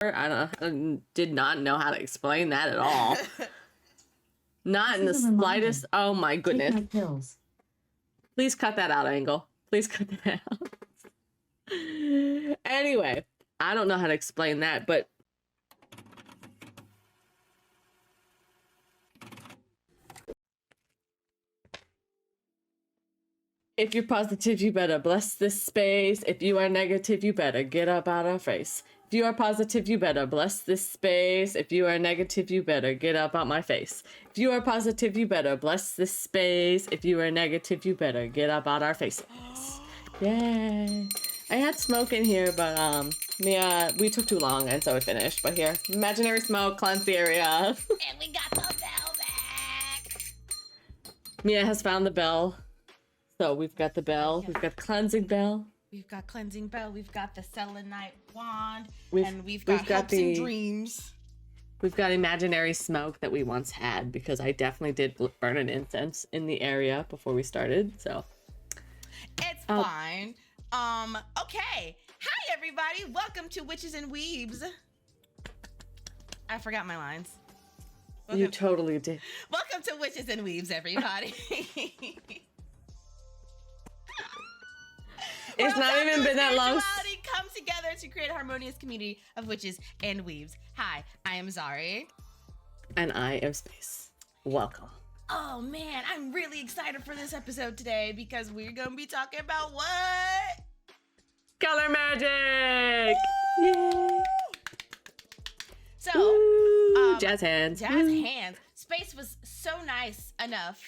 I did not know how to explain that at all. Not in the slightest. Oh my goodness. Take my pills. Please cut that out, Angle. Please cut that out. Anyway, I don't know how to explain that, but if you're positive, you better bless this space. If you are negative, you better get up out our face. If you are positive, you better bless this space. If you are negative, you better get up out my face. If you are positive, you better bless this space. If you are negative, you better get up out our faces. Yay. I had smoke in here, but Mia, we took too long and so it finished. But here, imaginary smoke, cleanse the area. And we got the bell back. Mia has found the bell. So we've got the bell, we've got the cleansing bell. We've got cleansing bell, we've got the selenite wand, and we've got hopes and dreams. We've got imaginary smoke that we once had because I definitely did burn an incense in the area before we started, so. It's fine. Okay. Hi, everybody. Welcome to Witches and Weebs. I forgot my lines. You totally did. Welcome to Witches and Weebs, everybody. It's not even been that long. Spirituality come together to create a harmonious community of witches and weebs. Hi, I am Zari. And I am Space. Welcome. Oh man, I'm really excited for this episode today because we're gonna be talking about what? Color magic! Yay! So, jazz hands. Jazz hands. Space was so nice enough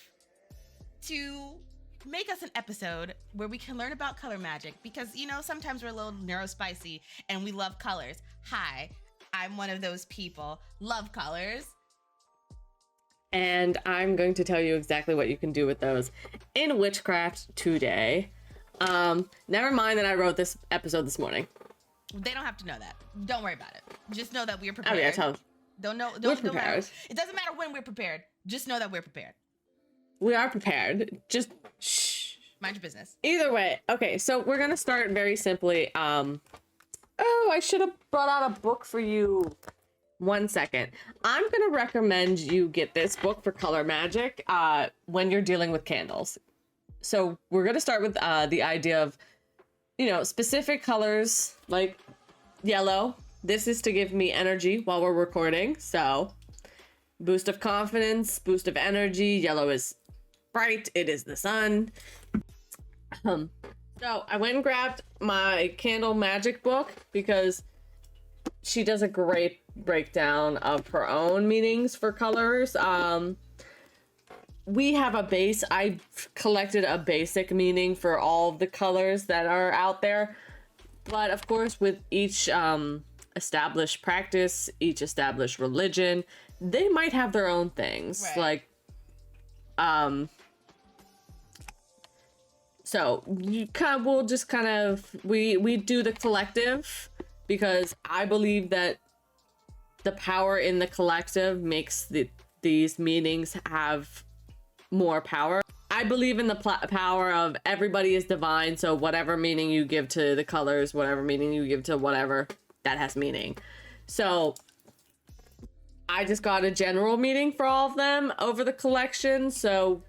to make us an episode where we can learn about color magic because, you know, sometimes we're a little neurospicy and we love colors. Hi, I'm one of those people. Love colors. And I'm going to tell you exactly what you can do with those in Witchcraft today. Never mind that I wrote this episode this morning. They don't have to know that. Don't worry about it. Just know that we're prepared. Oh yeah, tell them. We're prepared. It doesn't matter when we're prepared. Just know that we're prepared. We are prepared. Just shh. Mind your business. Either way. Okay, so we're gonna start very simply. Oh, I should have brought out a book for you. 1 second. I'm gonna recommend you get this book for color magic when you're dealing with candles. So we're gonna start with the idea of, you know, specific colors like yellow. This is to give me energy while we're recording. So boost of confidence, boost of energy. Yellow is bright, it is the sun. So I went and grabbed my candle magic book because she does a great breakdown of her own meanings for colors. We have a base. I collected a basic meaning for all of the colors that are out there, but of course with each established practice, each established religion, they might have their own things. Right. Like so you we'll just kind of we do the collective because I believe that the power in the collective makes these meanings have more power. I believe in the power of everybody is divine, so whatever meaning you give to the colors, whatever meaning you give to whatever, that has meaning. So I just got a general meaning for all of them over the collection, so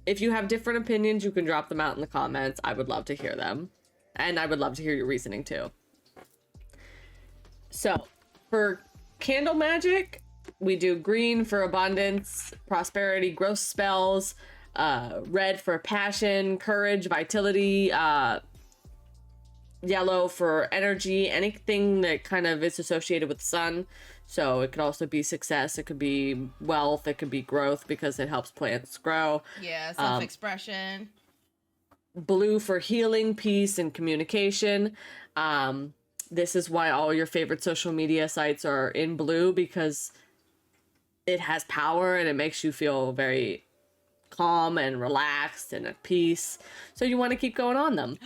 if you have different opinions, you can drop them out in the comments. I would love to hear them. And I would love to hear your reasoning too. So for candle magic, we do green for abundance, prosperity, growth spells, red for passion, courage, vitality, yellow for energy, anything that kind of is associated with the sun. So it could also be success, it could be wealth, it could be growth because it helps plants grow. Yeah, self-expression. Blue for healing, peace, and communication. This is why all your favorite social media sites are in blue, because it has power and it makes you feel very calm and relaxed and at peace. So you want to keep going on them.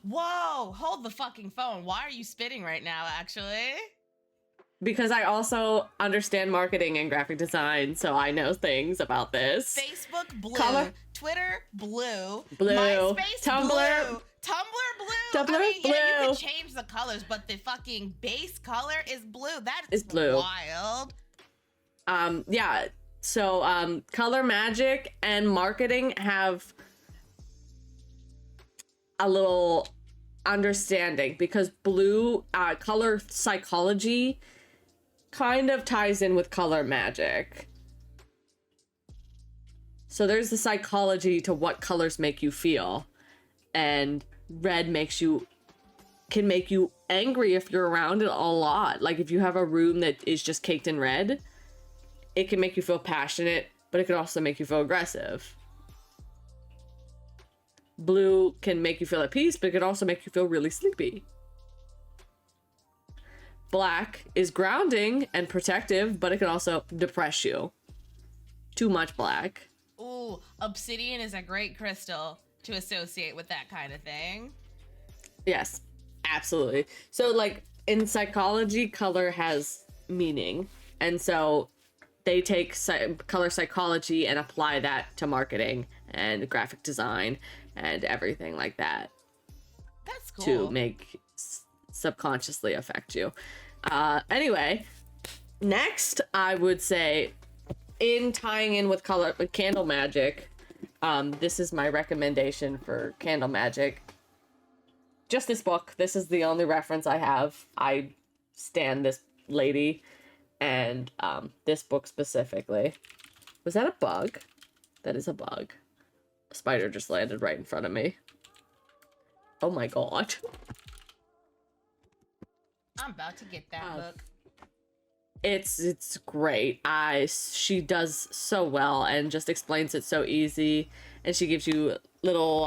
Whoa, hold the fucking phone. Why are you spitting right now, actually? Because I also understand marketing and graphic design, so I know things about this. Facebook blue, Color. Twitter blue, Blue, MySpace Tumblr, blue, Tumblr blue. Tumblr I mean, blue. yeah, you can change the colors, but the fucking base color is blue. That is blue. wild. Yeah. So, color magic and marketing have a little understanding because blue, color psychology kind of ties in with color magic. So there's the psychology to what colors make you feel, and red can make you angry if you're around it a lot. Like if you have a room that is just caked in red, it can make you feel passionate, but it can also make you feel aggressive. Blue can make you feel at peace, but it can also make you feel really sleepy. Black is grounding and protective, but it can also depress you. Too much black. Ooh, obsidian is a great crystal to associate with that kind of thing. Yes, absolutely. So like in psychology, color has meaning. And so they take color psychology and apply that to marketing and graphic design and everything like that. That's cool. To make subconsciously affect you. Anyway, next I would say in tying in with candle magic, this is my recommendation for candle magic. Just this book. This is the only reference I have. I stan this lady and this book specifically. Was that a bug? That is a bug. A spider just landed right in front of me. Oh my god. I'm about to get that book. It's great. She does so well and just explains it so easy, and she gives you little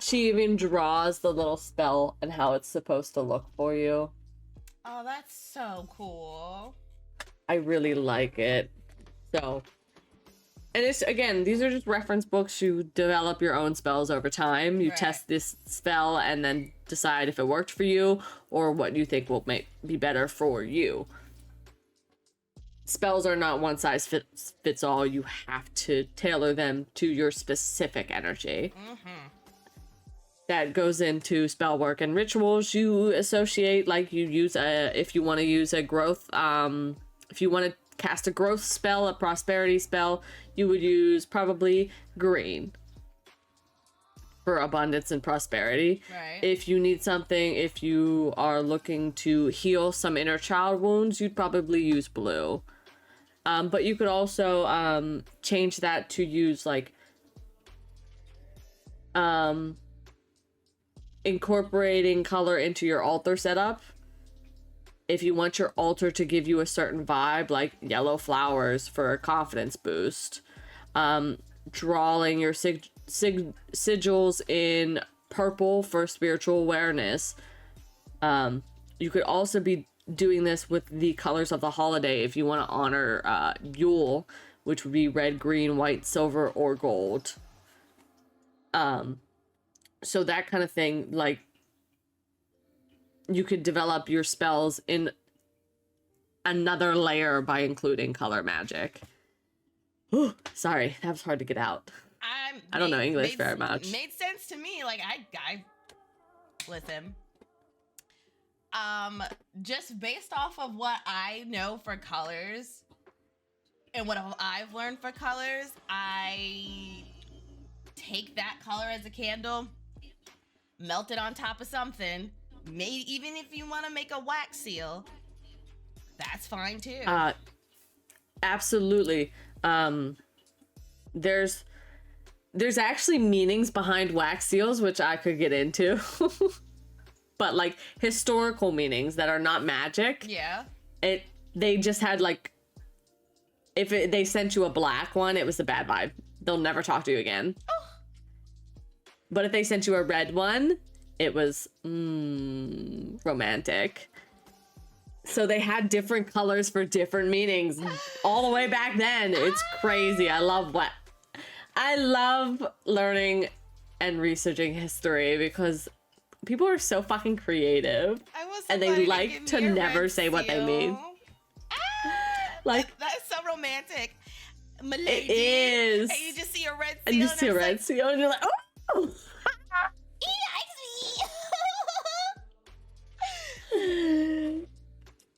she even draws the little spell and how it's supposed to look for you. Oh, that's so cool. I really like it. So, and it's, again, these are just reference books. You develop your own spells over time. You test this spell and then decide if it worked for you or what you think will be better for you. Spells are not one size fits all. You have to tailor them to your specific energy. That goes into spell work and rituals. You associate, like you use if you want to use a growth, if you want to cast a growth spell, a prosperity spell, you would use probably green for abundance and prosperity. Right. If you need something, if you are looking to heal some inner child wounds, you'd probably use blue. But you could also change that to use like incorporating color into your altar setup. If you want your altar to give you a certain vibe, like yellow flowers for a confidence boost, drawing your sigils in purple for spiritual awareness. You could also be doing this with the colors of the holiday if you want to honor Yule, which would be red, green, white, silver, or gold. So that kind of thing, like, you could develop your spells in another layer by including color magic. Ooh, sorry, that was hard to get out. I don't know English very much. Made sense to me. Like, I listen. Just based off of what I know for colors and what I've learned for colors, I take that color as a candle, melt it on top of something. Maybe even if you want to make a wax seal, that's fine too. Absolutely. There's actually meanings behind wax seals, which I could get into. But like historical meanings that are not magic. Yeah. They just had like, they sent you a black one, it was a bad vibe. They'll never talk to you again. Oh. But if they sent you a red one, it was romantic. So they had different colors for different meanings all the way back then. It's crazy. I love learning and researching history because people are so fucking creative. And they like to never say what they mean. Like, that's so romantic. Milady. It is. And you just see a red seal. And you see a red seal, and you're like, oh! He likes me.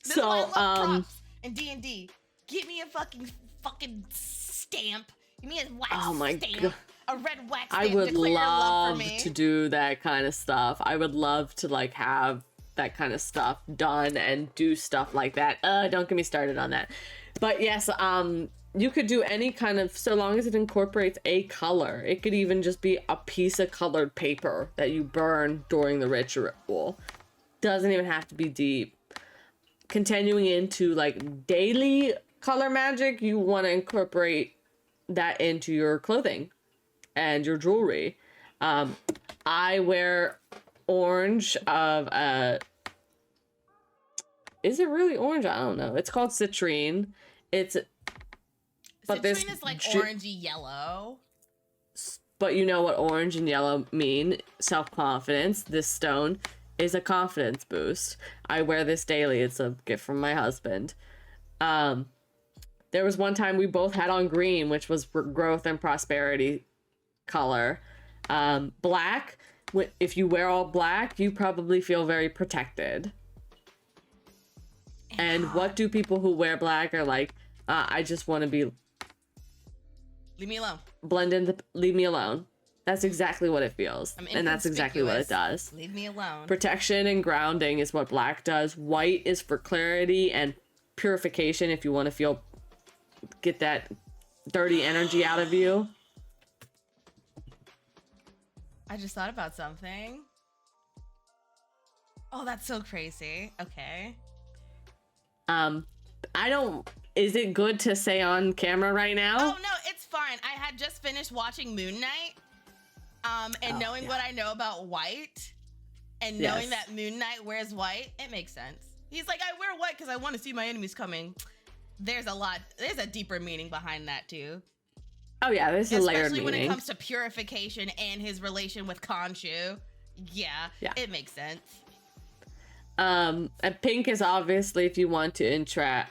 This is why I love props in D&D. Give me a fucking stamp. Give me a wax stamp. God. A red wax I stamp. would Declare your love for love me. to do that kind of stuff. I would love to like have that kind of stuff done and do stuff like that. Don't get me started on that. But yes, you could do any kind of, so long as it incorporates a color. It could even just be a piece of colored paper that you burn during the ritual. Doesn't even have to be deep. Continuing into like daily color magic, you want to incorporate that into your clothing and your jewelry. I wear orange of is it really orange? I don't know. It's called citrine. Citrine is like orangey yellow. But you know what orange and yellow mean? Self-confidence. This stone is a confidence boost. I wear this daily. It's a gift from my husband. There was one time we both had on green, which was growth and prosperity color. Black, if you wear all black, you probably feel very protected. And what do people who wear black are like? I just want to be... Leave me alone. Blend in, leave me alone. That's exactly what it feels. And that's exactly what it does. Leave me alone. Protection and grounding is what black does. White is for clarity and purification if you want to get that dirty energy out of you. I just thought about something. Oh, that's so crazy. Okay. Is it good to say on camera right now? Oh, no, it's fine. I had just finished watching Moon Knight. Knowing what I know about white and knowing that Moon Knight wears white, it makes sense. He's like, I wear white because I want to see my enemies coming. There's a deeper meaning behind that too. Oh yeah, there's a layered meaning. Especially when it comes to purification and his relation with Khonshu. Yeah, it makes sense. And pink is obviously if you want to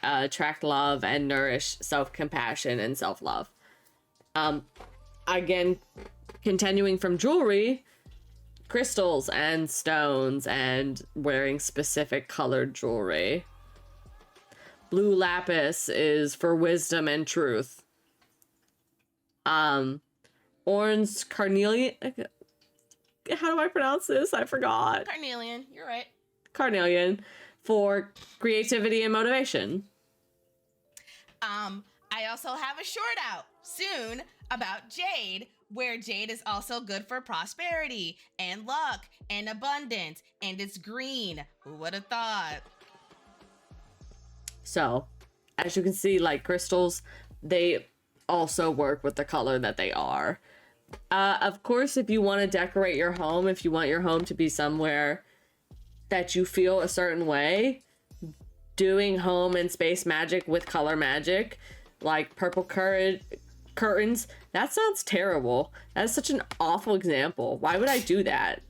attract love and nourish self-compassion and self-love. Again, continuing from jewelry, crystals and stones and wearing specific colored jewelry. Blue lapis is for wisdom and truth. Orange carnelian. How do I pronounce this? I forgot. Carnelian, you're right. Carnelian for creativity and motivation. I also have a short out soon about jade, where jade is also good for prosperity and luck and abundance, and it's green. Who would have thought? So, as you can see, like crystals, they also work with the color that they are. Of course, if you want to decorate your home, if you want your home to be somewhere that you feel a certain way, doing home and space magic with color magic, like purple curtains, that sounds terrible. That's such an awful example. Why would I do that?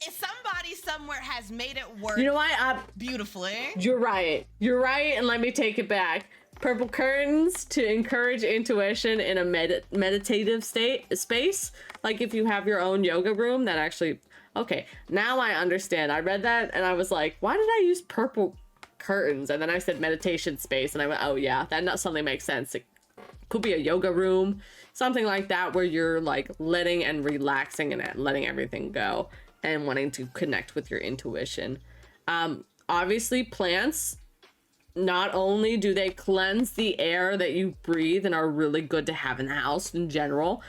Somebody somewhere has made it work. You know what? Beautifully. You're right, and let me take it back. Purple curtains to encourage intuition in a meditative space. Like if you have your own yoga room, that actually... Okay, now I understand. I read that and I was like, why did I use purple curtains? And then I said meditation space and I went, oh yeah, that not something makes sense. It could be a yoga room, something like that, where you're like letting and relaxing and letting everything go and wanting to connect with your intuition. Obviously plants, not only do they cleanse the air that you breathe and are really good to have in the house in general,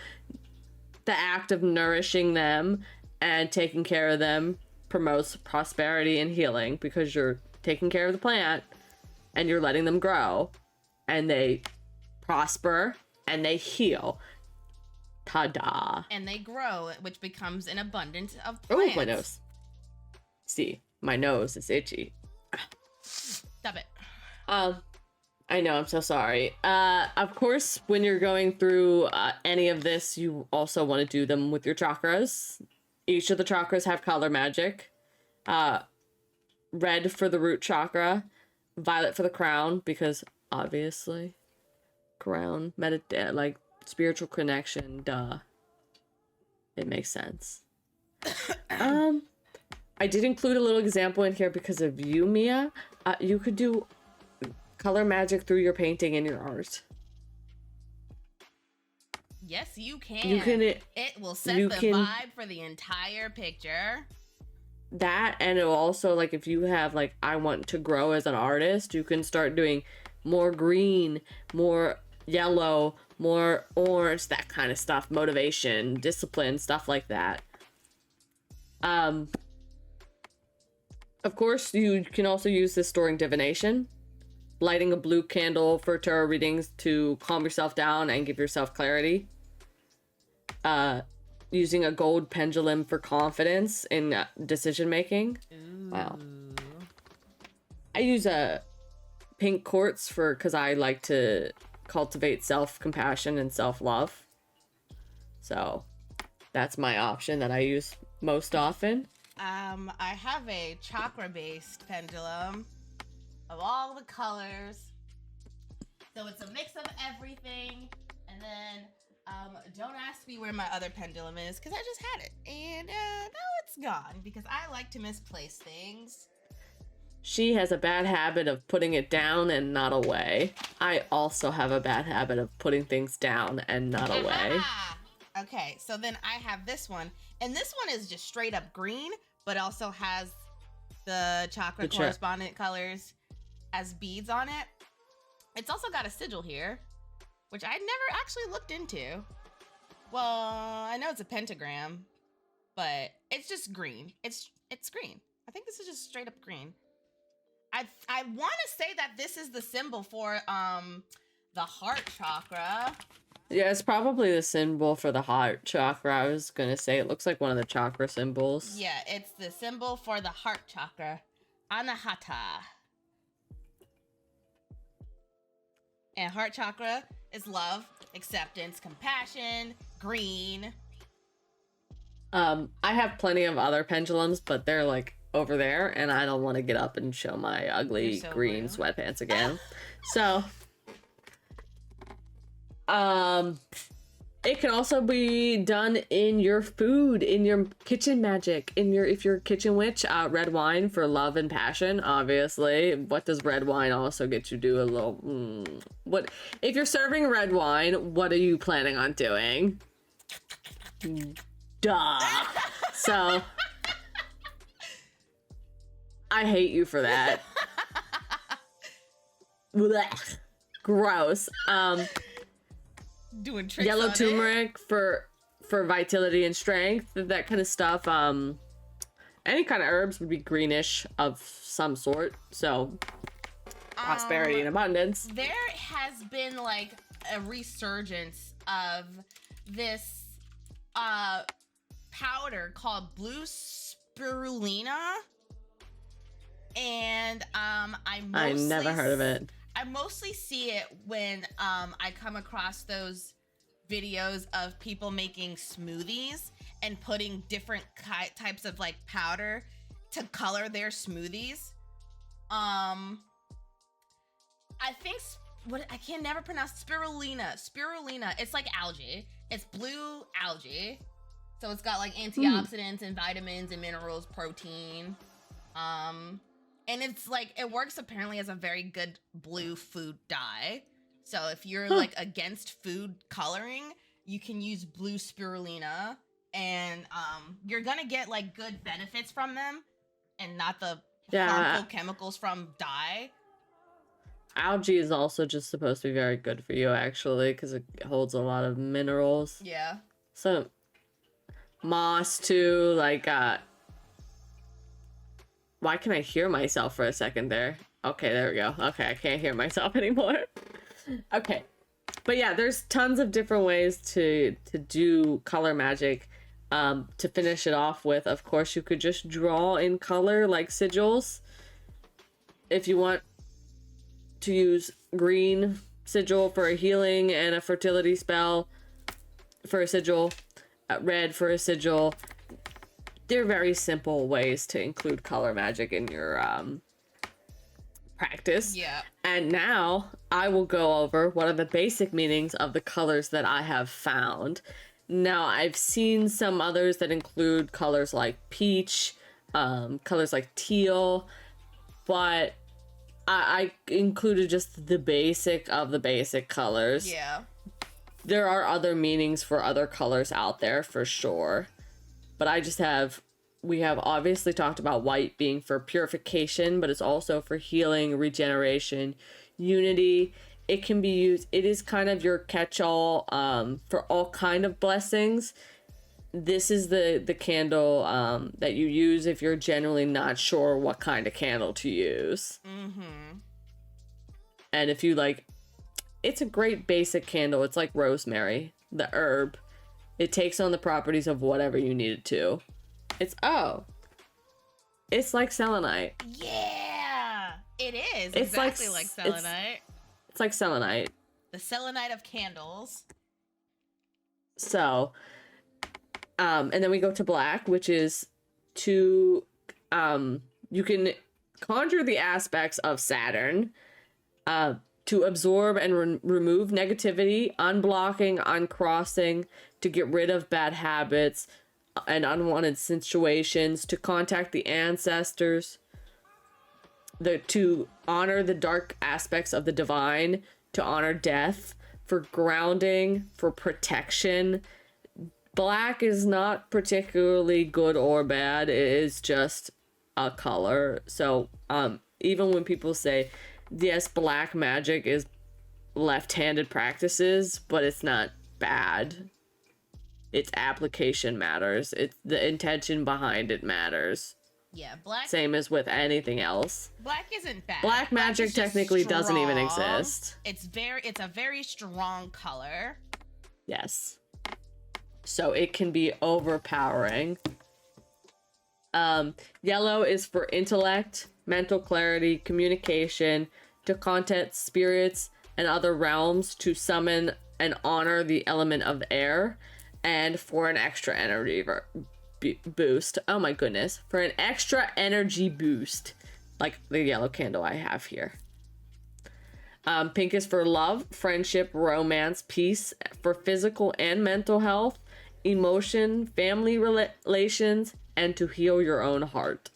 the act of nourishing them and taking care of them promotes prosperity and healing, because you're taking care of the plant and you're letting them grow and they prosper and they heal. Ta-da. And they grow, which becomes an abundance of plants. Oh, my nose. See, my nose is itchy. Stop it. I know, I'm so sorry. Of course, when you're going through any of this, you also want to do them with your chakras. Each of the chakras have color magic. Red for the root chakra, violet for the crown, because obviously background, like spiritual connection, duh. It makes sense. I did include a little example in here because of you, Mia. You could do color magic through your painting and your art. Yes, you can. It will set the vibe for the entire picture. That, and it will also, like, if you have, like, I want to grow as an artist, you can start doing more green, more yellow, more orange, that kind of stuff. Motivation, discipline, stuff like that. Of course, you can also use this during divination. Lighting a blue candle for tarot readings to calm yourself down and give yourself clarity. Using a gold pendulum for confidence in decision making. Wow. I use a pink quartz because I like to cultivate self-compassion and self-love. So that's my option that I use most often. I have a chakra-based pendulum of all the colors. So it's a mix of everything. And then don't ask me where my other pendulum is because I just had it. And now it's gone because I like to misplace things. She has a bad habit of putting it down and not away. I also have a bad habit of putting things down and not away. Okay, so then I have this one. And this one is just straight up green, but also has the chakra correspondent colors as beads on it. It's also got a sigil here, which I never actually looked into. Well, I know it's a pentagram, but it's just green. It's green. I think this is just straight up green. I want to say that this is the symbol for the heart chakra. Yeah, it's probably the symbol for the heart chakra. I was gonna say it looks like one of the chakra symbols. Yeah, it's the symbol for the heart chakra, Anahata. And heart chakra is love, acceptance, compassion, green. I have plenty of other pendulums, but they're like over there, and I don't want to get up and show my ugly green sweatpants again. So, it can also be done in your food, in your kitchen magic, if you're a kitchen witch. Red wine for love and passion, obviously. What does red wine also get you do? A little, what if you're serving red wine? What are you planning on doing? Duh. So I hate you for that. Blech. Gross. Doing tricks yellow on turmeric for vitality and strength, that kind of stuff. Any kind of herbs would be greenish of some sort, so prosperity and abundance. There has been like a resurgence of this powder called blue spirulina, and I never heard of it. I mostly see it when I come across those videos of people making smoothies and putting different types of like powder to color their smoothies. I think I can never pronounce spirulina. Spirulina. It's like algae. It's blue algae. So it's got like antioxidants and vitamins and minerals, protein. And it's like, it works apparently as a very good blue food dye. So if you're like against food coloring, you can use blue spirulina, and you're gonna get like good benefits from them and not the harmful chemicals from dye. Algae is also just supposed to be very good for you, actually, because it holds a lot of minerals. Yeah. So moss too, like why can I hear myself for a second there? Okay, there we go. Okay, I can't hear myself anymore. Okay. But yeah, there's tons of different ways to do color magic. To finish it off with, of course, you could just draw in color like sigils. If you want to use green sigil for a healing and a fertility spell for a sigil, red for a sigil. They're very simple ways to include color magic in your practice. Yeah. And now I will go over what are the basic meanings of the colors that I have found. Now, I've seen some others that include colors like peach, colors like teal, but I included just the basic of the basic colors. Yeah. There are other meanings for other colors out there for sure, but we have obviously talked about white being for purification, but it's also for healing, regeneration, unity. It can be used, it is kind of your catch-all for all kind of blessings. This is the candle that you use if you're generally not sure what kind of candle to use. Mm-hmm. And if you like, it's a great basic candle. It's like rosemary, the herb. It takes on the properties of whatever you need it to. It's like selenite. Yeah, it is. It's exactly like selenite. It's like selenite. The selenite of candles. So, and then we go to black, which is to, you can conjure the aspects of Saturn, to absorb and remove negativity, unblocking, uncrossing, to get rid of bad habits and unwanted situations, to contact the ancestors, to honor the dark aspects of the divine, to honor death, for grounding, for protection. Black is not particularly good or bad. It is just a color. So, even when people say, yes, black magic is left-handed practices, but it's not bad. Its application matters. It's the intention behind it matters. Yeah, black. Same as with anything else. Black isn't bad. Black magic technically doesn't even exist. It's a very strong color. Yes. So it can be overpowering. Yellow is for intellect, mental clarity, communication, to contact spirits and other realms, to summon and honor the element of air, and for an extra energy boost. Oh my goodness. For an extra energy boost, like the yellow candle I have here. Pink is for love, friendship, romance, peace, for physical and mental health, emotion, family relations, and to heal your own heart.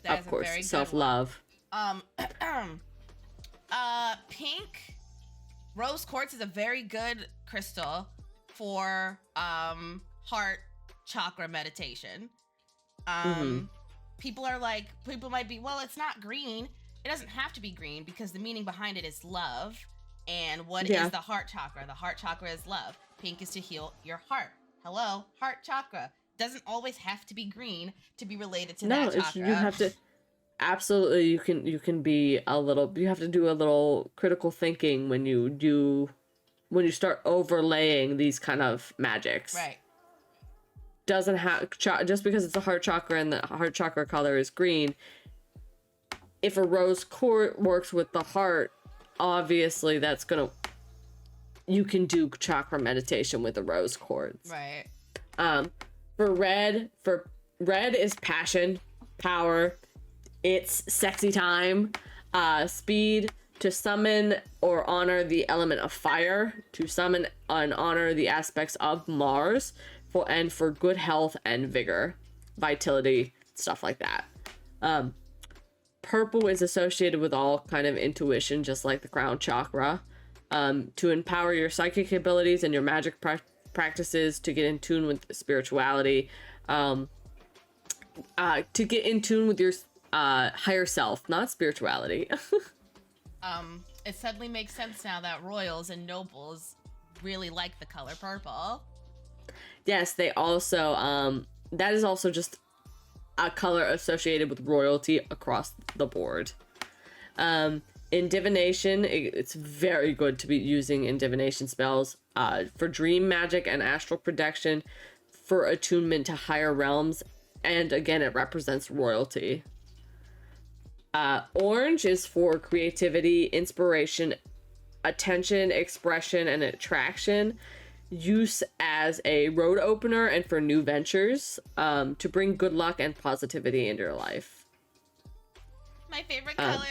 That of course, self-love. Pink rose quartz is a very good crystal for heart chakra meditation. People might be, well, it's not green. It doesn't have to be green because the meaning behind it is love. And what is the heart chakra? The heart chakra is love. Pink is to heal your heart. Hello, heart chakra. Doesn't always have to be green to be related to that chakra. You have to, absolutely, you can be a little, you have to do a little critical thinking when you start overlaying these kind of magics. Right. Doesn't have, just because it's a heart chakra and the heart chakra color is green, if a rose quartz works with the heart, obviously you can do chakra meditation with a rose quartz. Right. For red is passion, power, it's sexy time, speed, to summon or honor the element of fire, to summon and honor the aspects of Mars, for good health and vigor, vitality, stuff like that. Purple is associated with all kind of intuition, just like the crown chakra, to empower your psychic abilities and your magic practices, to get in tune with spirituality, to get in tune with your higher self, not spirituality. It suddenly makes sense now that royals and nobles really like the color purple. Yes, they also, that is also just a color associated with royalty across the board. In divination, it's very good to be using in divination spells, for dream magic and astral protection, for attunement to higher realms, and again, it represents royalty. Orange is for creativity, inspiration, attention, expression, and attraction. Use as a road opener and for new ventures, to bring good luck and positivity into your life. My favorite color.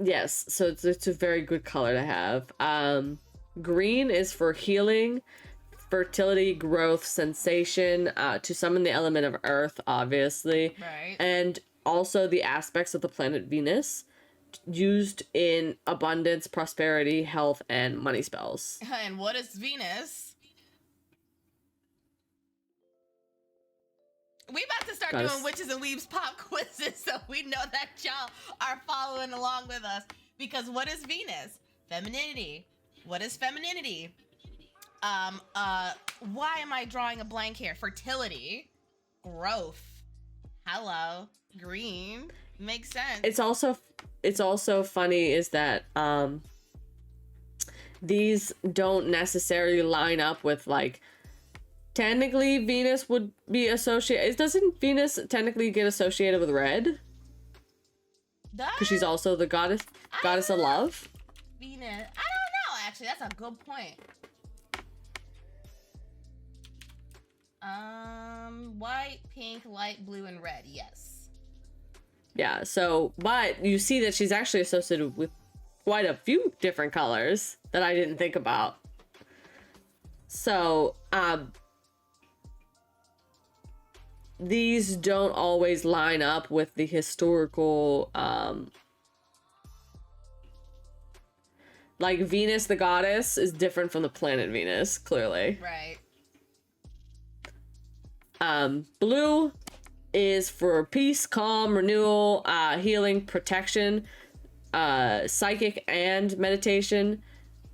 Yes, so it's a very good color to have. Green is for healing, fertility, growth, sensation, to summon the element of earth, obviously. Right. And also the aspects of the planet Venus, used in abundance, prosperity, health, and money spells. And what is Venus? We about to start doing Witches and Weebs pop quizzes, so we know that y'all are following along with us. Because what is Venus? Femininity. What is femininity? Why am I drawing a blank here? Fertility. Growth. Hello. Green. Makes sense. It's also funny is that these don't necessarily line up with, like, technically Venus would be associated. Doesn't Venus technically get associated with red? Because she's also the goddess of love. Venus. I don't know, actually. That's a good point. White, pink, light blue, and red. Yes. Yeah, so, but you see that she's actually associated with quite a few different colors that I didn't think about. So, these don't always line up with the historical, like Venus, the goddess, is different from the planet Venus, clearly. Right. Blue is for peace, calm, renewal, healing, protection, psychic, and meditation.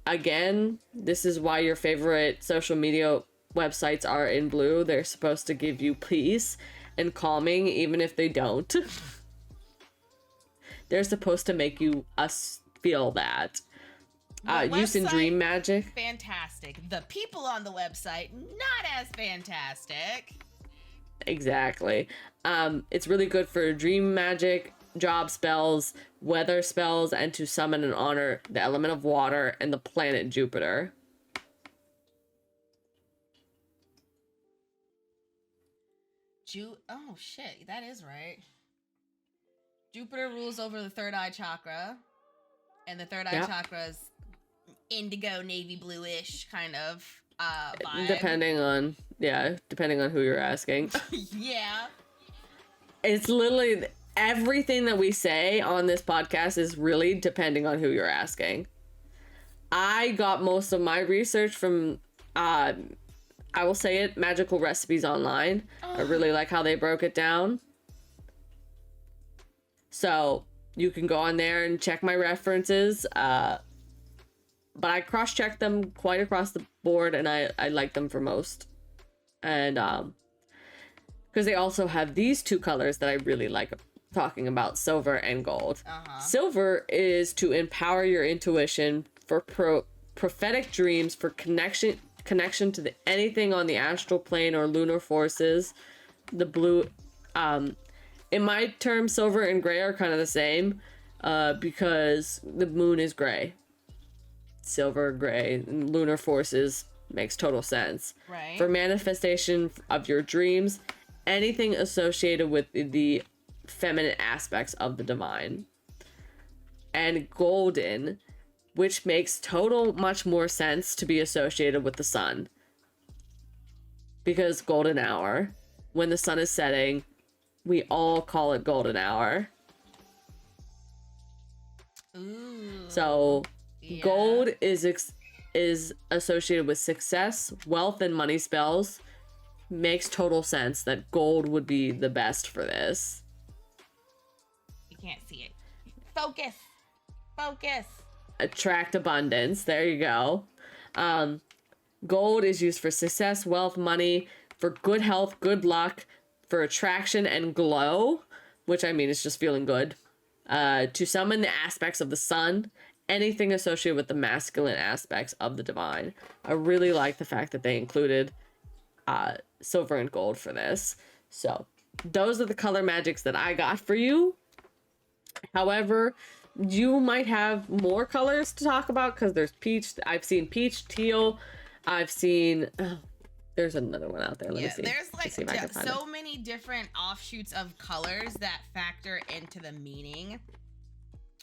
Again, this is why your favorite social media websites are in blue. They're supposed to give you peace and calming, even if they don't. They're supposed to make you feel that. Use in dream magic. Fantastic. The people on the website, not as fantastic. Exactly. It's really good for dream magic, job spells, weather spells, and to summon and honor the element of water and the planet Jupiter. Oh shit, that is right. Jupiter rules over the third eye chakra, and the third eye chakra is indigo, navy bluish kind of vibe. Depending on who you're asking. Yeah. It's literally everything that we say on this podcast is really depending on who you're asking. I got most of my research from I will say it, Magical Recipes Online. I really like how they broke it down. So you can go on there and check my references. But I cross-checked them quite across the board, and I like them for most. And because they also have these two colors that I really like talking about, silver and gold. Silver is to empower your intuition, for prophetic dreams, for connection to anything on the astral plane or lunar forces. The blue, in my term, silver and gray are kind of the same, because the moon is gray. Silver, gray, and lunar forces makes total sense. Right. For manifestation of your dreams, anything associated with the feminine aspects of the divine. And golden, which makes much more sense to be associated with the sun. Because golden hour, when the sun is setting, we all call it golden hour. Ooh. So, gold is associated with success, wealth, and money spells. Makes total sense that gold would be the best for this. You can't see it. Focus. Focus. Attract abundance. There you go. Gold is used for success, wealth, money, for good health, good luck, for attraction and glow, which I mean is just feeling good. To summon the aspects of the sun, anything associated with the masculine aspects of the divine. I really like the fact that they included silver and gold for this. So those are the color magics that I got for you. However, you might have more colors to talk about, because there's peach. I've seen peach, teal. I've seen there's another one out there. Let me see. There's like so it. many different offshoots of colors that factor into the meaning.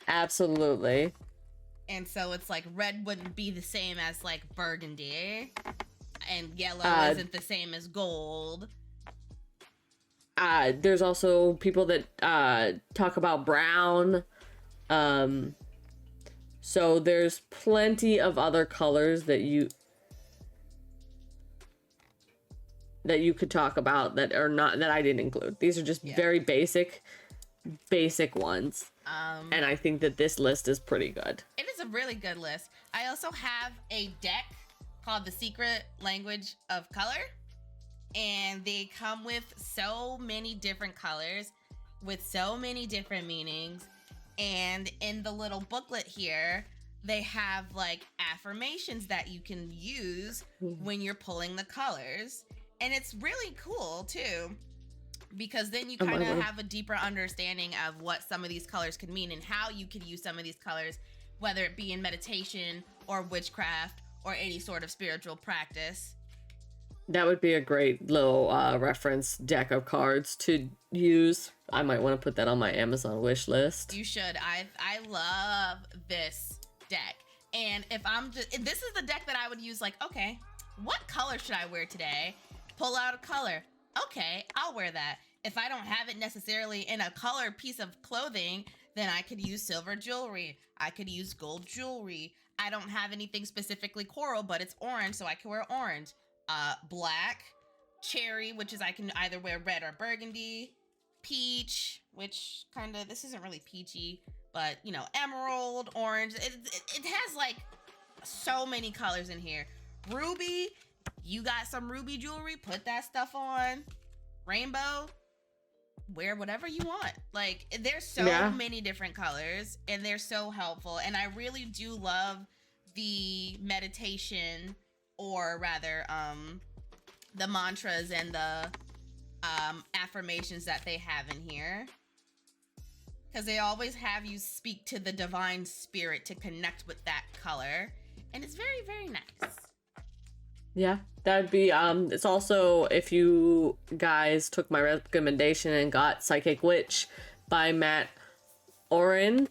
Absolutely. And so it's like red wouldn't be the same as like burgundy, and yellow isn't the same as gold. There's also people that talk about brown. So there's plenty of other colors that you could talk about that are not, that I didn't include. These are just very basic ones. And I think that this list is pretty good. It is a really good list. I also have a deck called The Secret Language of Color, and they come with so many different colors with so many different meanings. And in the little booklet here, they have like affirmations that you can use when you're pulling the colors. And it's really cool too, because then you kind of have a deeper understanding of what some of these colors could mean and how you could use some of these colors, whether it be in meditation or witchcraft or any sort of spiritual practice. That would be a great little reference deck of cards to use. I might want to put that on my Amazon wish list. You should. I love this deck. And if this is the deck that I would use, like, okay, what color should I wear today? Pull out a color. Okay, I'll wear that. If I don't have it necessarily in a color piece of clothing, then I could use silver jewelry. I could use gold jewelry. I don't have anything specifically coral, but it's orange, so I can wear orange. Black, cherry, which is I can either wear red or burgundy, peach, which kind of, this isn't really peachy, but you know, emerald, orange. It has like so many colors in here. Ruby, you got some ruby jewelry, put that stuff on. Rainbow, wear whatever you want. Like, there's so many different colors, and they're so helpful. And I really do love the meditation, or rather the mantras and the affirmations that they have in here, because they always have you speak to the divine spirit to connect with that color, and it's very, very nice. Yeah, that'd be it's also, if you guys took my recommendation and got Psychic Witch by Matt Oren,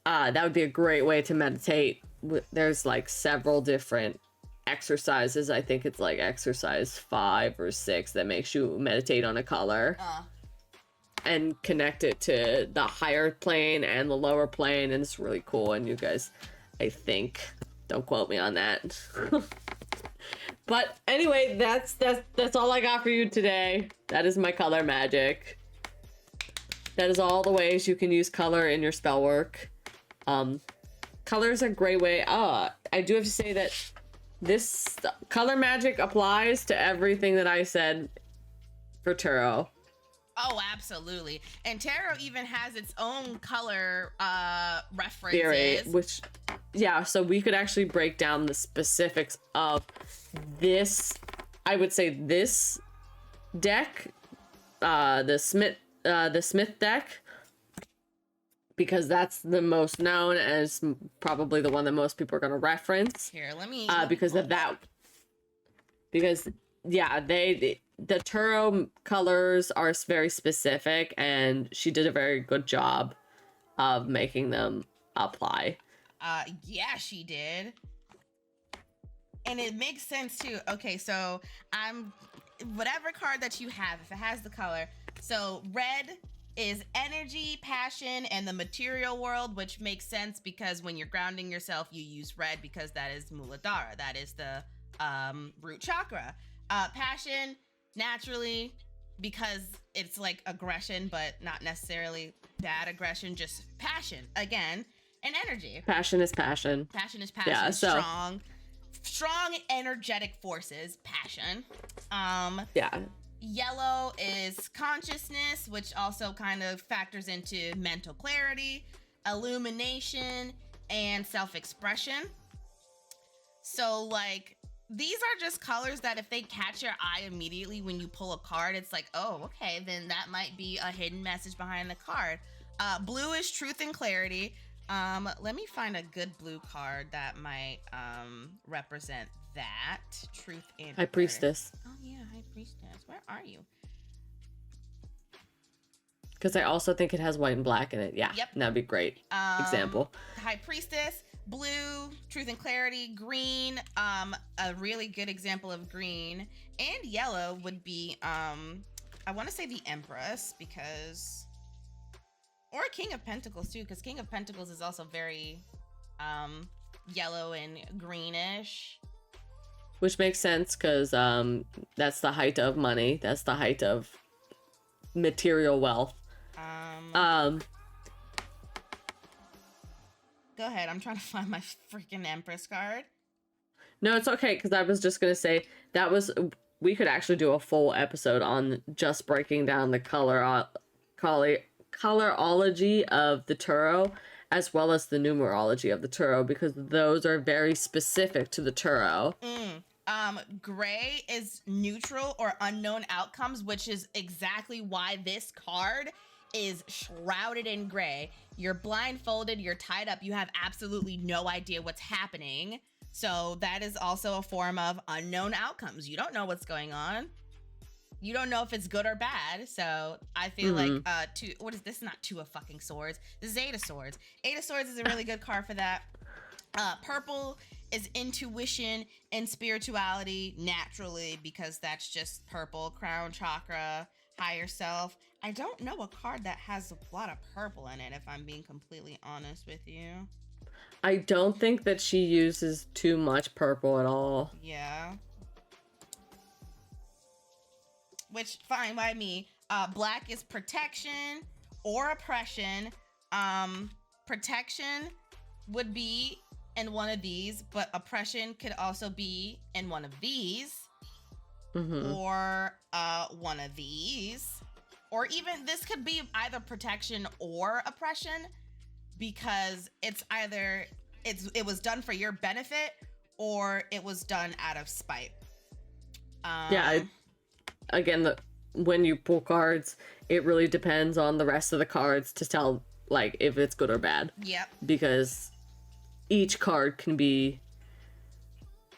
that would be a great way to meditate. There's like several different exercises. I think it's like exercise 5 or 6 that makes you meditate on a color and connect it to the higher plane and the lower plane, and it's really cool. And you guys, I think, don't quote me on that. But anyway, that's all I got for you today. That is my color magic. That is all the ways you can use color in your spell work. Color is a great way. I do have to say that this color magic applies to everything that I said for tarot. Oh, absolutely. And tarot even has its own color references. Theory, which, yeah, so we could actually break down the specifics of this. I would say this deck, the Smith deck, because that's the most known as probably the one that most people are going to reference. Here, let me. Because of that. Because, yeah, the tarot colors are very specific, and she did a very good job of making them apply. Yeah, she did. And it makes sense too. Okay, so whatever card that you have, if it has the color, so red is energy, passion, and the material world, which makes sense because when you're grounding yourself, you use red because that is Muladhara. That is the root chakra. Passion, naturally, because it's like aggression, but not necessarily bad aggression, just passion again, and energy. Passion is passion. Passion is passion. Yeah, so strong energetic forces, passion. Yeah. Yellow is consciousness, which also kind of factors into mental clarity, illumination, and self-expression. So, like, these are just colors that if they catch your eye immediately when you pull a card, it's like, oh, okay, then that might be a hidden message behind the card. Blue is truth and clarity. Let me find a good blue card that might represent that. Truth and High Priestess. Oh yeah, High Priestess. Where are you? Because I also think it has white and black in it. Yeah, Yep. that'd be great. Example. High Priestess, blue, Truth and Clarity, green, a really good example of green, and yellow would be, I want to say the Empress, because, or King of Pentacles too, because King of Pentacles is also very, yellow and greenish. Which makes sense, because that's the height of money. That's the height of material wealth. Go ahead. I'm trying to find my freaking Empress card. No, it's okay, because I was just going to say we could actually do a full episode on just breaking down the colorology of the tarot, as well as the numerology of the tarot, because those are very specific to the tarot. Gray is neutral or unknown outcomes, which is exactly why this card is shrouded in gray. You're blindfolded, you're tied up, you have absolutely no idea what's happening. So that is also a form of unknown outcomes. You don't know what's going on. You don't know if it's good or bad. So I feel like what is this? Not Two of fucking Swords. This is Eight of Swords. Eight of Swords is a really good card for that. Purple is intuition and spirituality naturally, because that's just purple. Crown chakra, higher self. I don't know a card that has a lot of purple in it, if I'm being completely honest with you. I don't think that she uses too much purple at all. Yeah. Which, fine by me. Black is protection or oppression. Protection would be in one of these, but oppression could also be in one of these. Or one of these. Or even, this could be either protection or oppression, because it's either, it was done for your benefit, or it was done out of spite. Again, when you pull cards, it really depends on the rest of the cards to tell, like, if it's good or bad. Yep. Because each card can be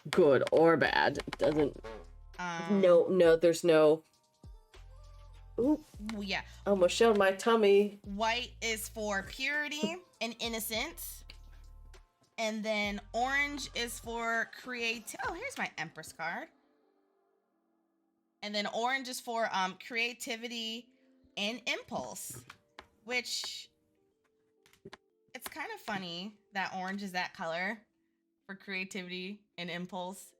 good or bad. It doesn't... there's no... Ooh. Yeah. Almost showed my tummy. White is for purity and innocence. And then orange is for Oh, here's my Empress card. And then orange is for creativity and impulse, which it's kind of funny that orange is that color for creativity and impulse.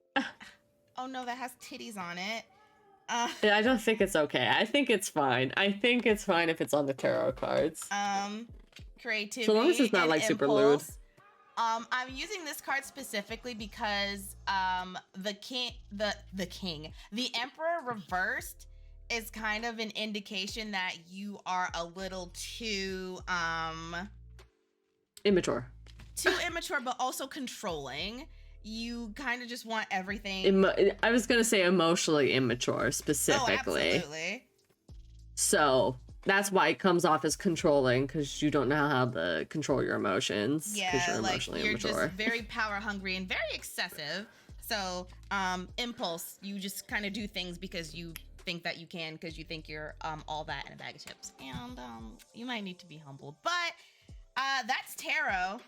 Oh no, that has titties on it. I don't think it's okay. I think it's fine. I think it's fine if it's on the tarot cards. Creativity. So long as it's not like super lewd. I'm using this card specifically because the Emperor reversed is kind of an indication that you are a little too immature, but also controlling. You kind of just want everything. I was gonna say emotionally immature specifically. Oh, absolutely. So that's why it comes off as controlling, because you don't know how to control your emotions. Yeah, you're emotionally you're immature. just very power hungry and very excessive. So impulse, you just kind of do things because you think that you can, because you think you're all that in a bag of chips, and you might need to be humbled. But that's tarot.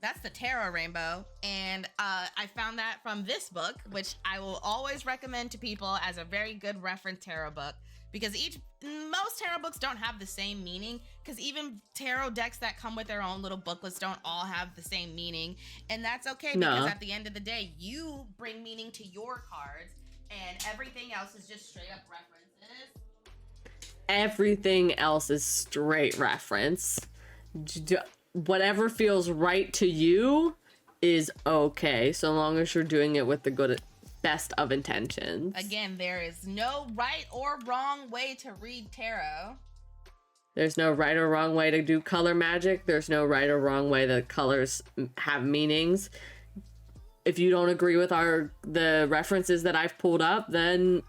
That's the tarot rainbow, and I found that from this book, which I will always recommend to people as a very good reference tarot book, because most tarot books don't have the same meaning, because even tarot decks that come with their own little booklets don't all have the same meaning, and that's okay, because at the end of the day, you bring meaning to your cards, and everything else is just straight up references. Everything else is straight reference. Whatever feels right to you is okay, so long as you're doing it with the best of intentions. Again, there is no right or wrong way to read tarot. There's no right or wrong way to do color magic. There's no right or wrong way that colors have meanings. If you don't agree with the references that I've pulled up, then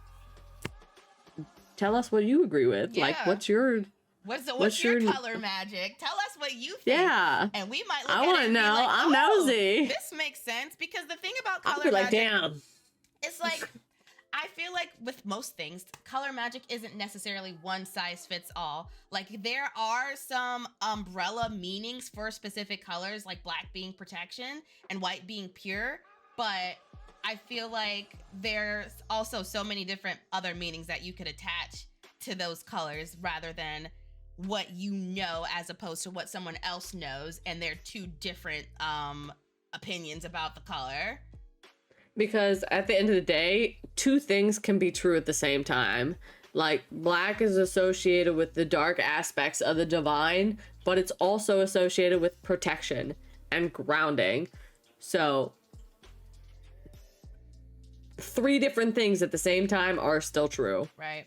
tell us what you agree with. Yeah. Like, what's your color magic? Tell us what you think. Yeah. And we might look I at want it to and be know. like, I'm nosy. This makes sense, because the thing about color I'll be like, magic, damn. it's like, I feel like with most things, color magic isn't necessarily one size fits all. Like there are some umbrella meanings for specific colors, like black being protection and white being pure, but I feel like there's also so many different other meanings that you could attach to those colors rather than what you know as opposed to what someone else knows, and they're two different opinions about the color. Because at the end of the day, two things can be true at the same time. Like, black is associated with the dark aspects of the divine, but it's also associated with protection and grounding. So, three different things at the same time are still true. Right.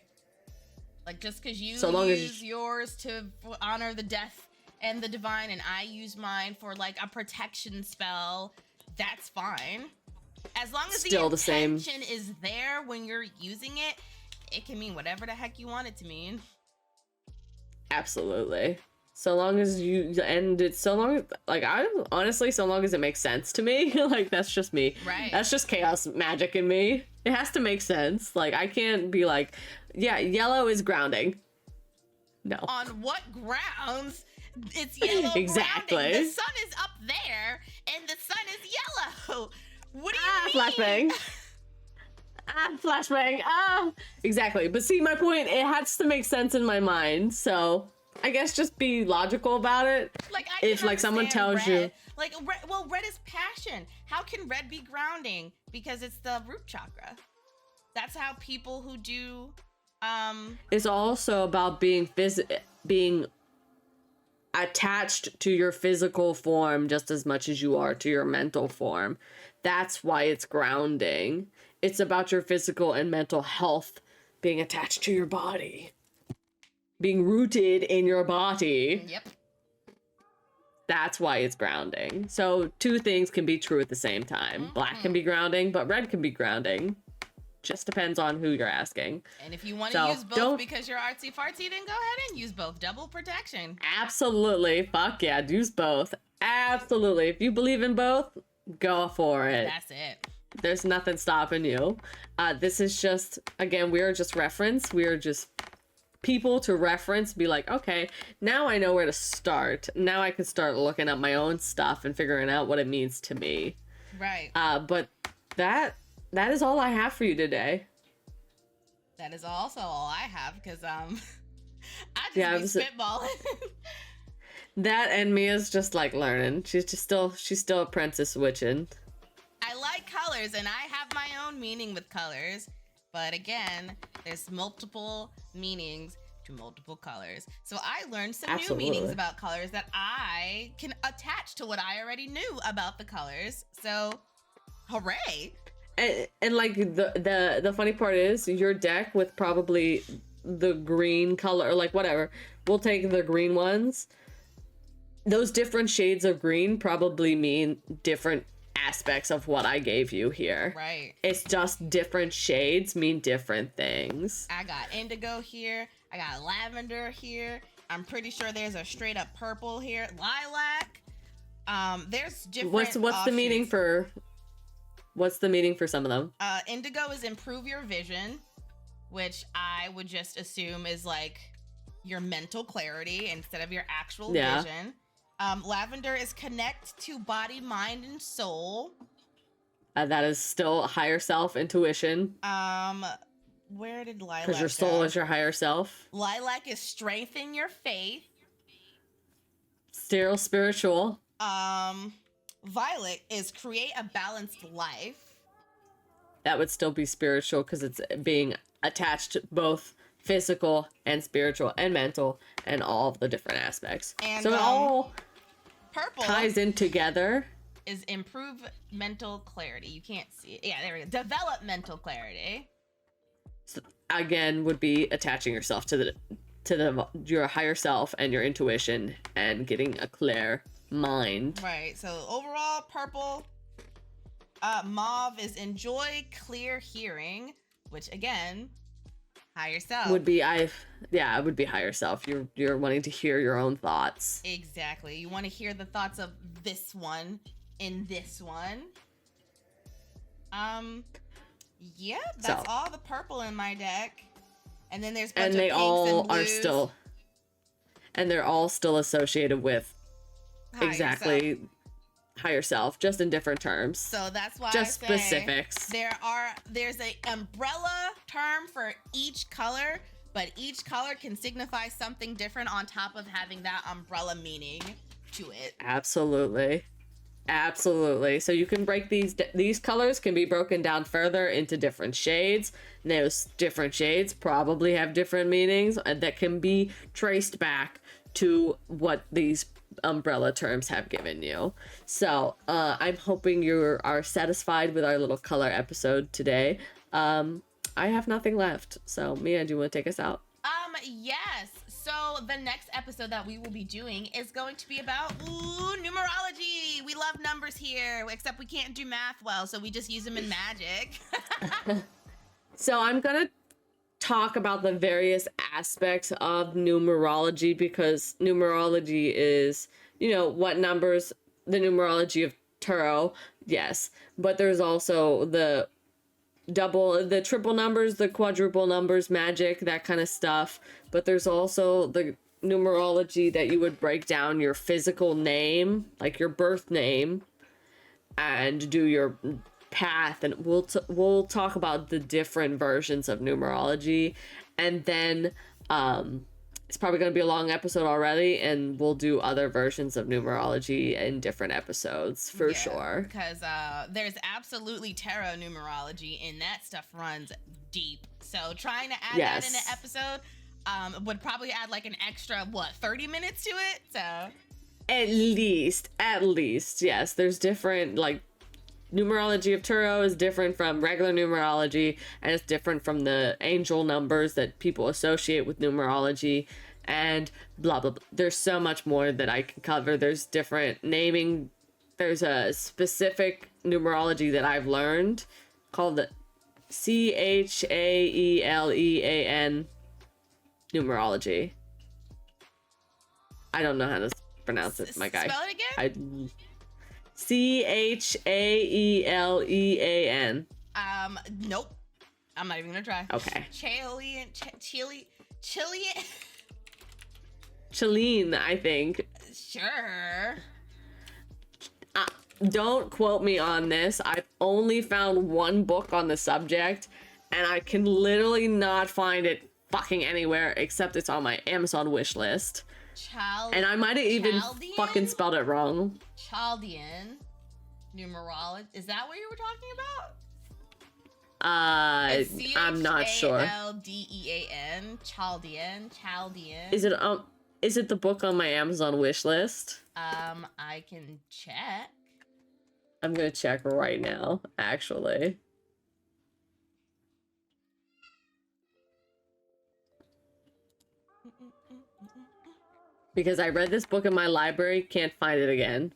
Like, just because you so long use as yours to honor the death and the divine, and I use mine for, like, a protection spell, that's fine. As long as still the same intention is there when you're using it, it can mean whatever the heck you want it to mean. Absolutely. So long as you, and it's so long, like, I honestly, so long as it makes sense to me, like, that's just me. Right. That's just chaos magic in me. It has to make sense. Like, I can't be like, yeah, yellow is grounding. No. On what grounds? It's yellow exactly. grounding. The sun is up there, and the sun is yellow. What do you Flashbang. mean? Flashbang. Exactly. But see, my point, it has to make sense in my mind. So I guess just be logical about it. Like, if like someone tells you, like, red is passion. How can red be grounding? Because it's the root chakra. That's how people who do. It's also about being attached to your physical form just as much as you are to your mental form. That's why it's grounding. It's about your physical and mental health being attached to your body. Being rooted in your body. Yep. That's why it's grounding. So two things can be true at the same time. Mm-hmm. Black can be grounding, but red can be grounding. Just depends on who you're asking. And if you want to use both because you're artsy fartsy, then go ahead and use both. Double protection. Absolutely. Fuck yeah. Use both. Absolutely. If you believe in both, go for it. That's it. There's nothing stopping you. This is just, again, we're just reference. We're just people to reference. Be like, okay, now I know where to start. Now I can start looking up my own stuff and figuring out what it means to me. Right. But that is all I have for you today. That is also all I have because I just be spitballing. That and Mia's just like learning. She's still apprentice witching. I like colors and I have my own meaning with colors, but again, there's multiple meanings to multiple colors. So I learned some new meanings about colors that I can attach to what I already knew about the colors. So, hooray! And like the funny part is your deck with probably the green color, or like whatever, we'll take the green ones. Those different shades of green probably mean different aspects of what I gave you here. Right. It's just different shades mean different things. I got indigo here. I got lavender here. I'm pretty sure there's a straight up purple here. Lilac. There's different What's the meaning for... What's the meaning for some of them? Indigo is improve your vision, which I would just assume is like your mental clarity instead of your actual vision. Lavender is connect to body, mind, and soul. That is still higher self, intuition. Where did lilac Because your soul is your higher self. Lilac is strengthen your faith. Still spiritual. Violet is create a balanced life. That would still be spiritual because it's being attached to both physical and spiritual and mental and all of the different aspects. And so it all purple ties in together. Is improve mental clarity. You can't see it. Yeah, there we go. Develop mental clarity. So again, would be attaching yourself to your higher self and your intuition and getting a clear mind. Right. So overall, purple. Mauve is enjoy clear hearing, which again, higher self would be it would be higher self. You're wanting to hear your own thoughts. Exactly. You want to hear the thoughts of this one in this one. Yep, that's all the purple in my deck. And then there's a bunch and of they pinks all and blues. are still, and they're all still associated with exactly higher self, just in different terms. So that's why just I say specifics. There's a umbrella term for each color, but each color can signify something different on top of having that umbrella meaning to it. Absolutely. Absolutely. So you can break these colors can be broken down further into different shades. And those different shades probably have different meanings that can be traced back to what these umbrella terms have given you. So I'm hoping you are satisfied with our little color episode today. I have nothing left. So Mia, do you want to take us out? Yes. So the next episode that we will be doing is going to be about numerology. We love numbers here, except we can't do math well, so we just use them in magic. So I'm gonna talk about the various aspects of numerology, because numerology is, what numbers, the numerology of tarot, yes, but there's also the triple numbers, the quadruple numbers, magic, that kind of stuff. But there's also the numerology that you would break down your physical name, like your birth name, and do your path. And we'll talk about the different versions of numerology. And then it's probably going to be a long episode already, and we'll do other versions of numerology in different episodes for sure. Because there's absolutely tarot numerology, and that stuff runs deep. So trying to add that in an episode would probably add like an extra 30 minutes to it. So at least, yes. There's different, like, numerology of tarot is different from regular numerology, and it's different from the angel numbers that people associate with numerology, and blah blah blah. There's so much more that I can cover. There's different naming. There's a specific numerology that I've learned called the CHAELEAN numerology. I don't know how to pronounce it, my guy. Spell it again? CHAELEAN. Nope. I'm not even gonna try. Okay. Chilean, I think. Sure. Don't quote me on this. I've only found one book on the subject, and I can literally not find it fucking anywhere except it's on my Amazon wish list. And I might have even fucking spelled it wrong. Chaldean numerology. Is that what you were talking about? I'm not sure. Chaldean. Is it the book on my Amazon wish list? I can check. I'm gonna check right now, actually. Because I read this book in my library, can't find it again.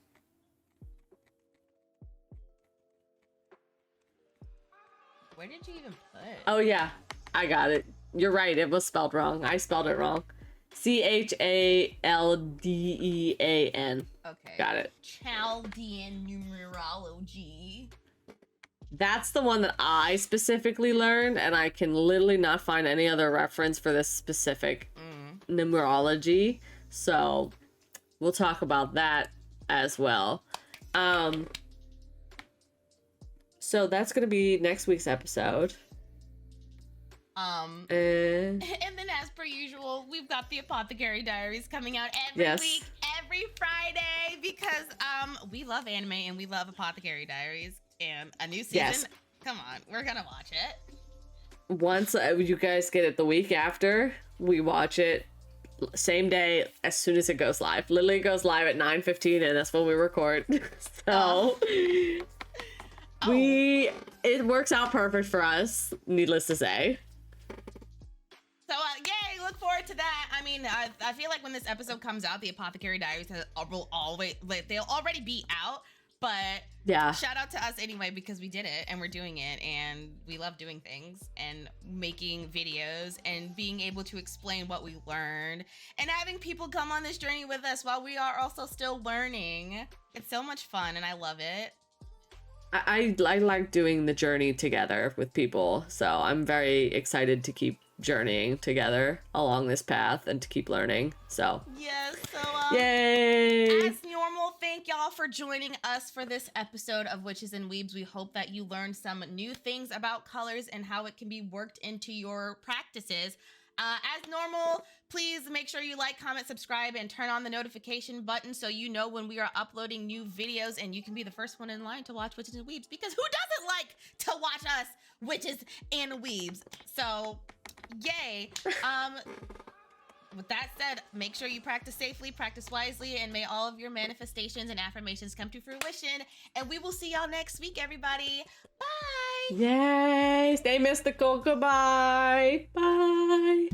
Where did you even put it? Oh yeah, I got it. You're right, it was spelled wrong. I spelled it wrong. CHALDEAN. Okay. Got it. Chaldean numerology. That's the one that I specifically learned, and I can literally not find any other reference for this specific numerology. So we'll talk about that as well. So that's gonna be next week's episode. And then as per usual, we've got the Apothecary Diaries coming out every week, every Friday, because we love anime and we love Apothecary Diaries, and a new season. Yes. Come on, we're gonna watch it. Once you guys get it the week after, we watch it same day as soon as it goes live. Literally goes live at 9:15, and that's when we record. So it works out perfect for us, needless to say. So yay, look forward to that. I mean, I feel like when this episode comes out, the Apothecary Diaries will always, like, they'll already be out, but yeah, shout out to us anyway, because we did it and we're doing it, and we love doing things and making videos and being able to explain what we learned and having people come on this journey with us while we are also still learning. It's so much fun and I love it. I like doing the journey together with people, so I'm very excited to keep journeying together along this path and to keep learning. So Yes, so yay! as normal, thank y'all for joining us for this episode of Witches and Weebs. We hope that you learned some new things about colors and how it can be worked into your practices. As normal, please make sure you like, comment, subscribe, and turn on the notification button so you know when we are uploading new videos, and you can be the first one in line to watch Witches and Weebs, because who doesn't like to watch us, Witches and Weebs? So, yay. With that said, make sure you practice safely, practice wisely, and may all of your manifestations and affirmations come to fruition. And we will see y'all next week, everybody. Bye. Yay! Stay mystical. Goodbye. Bye.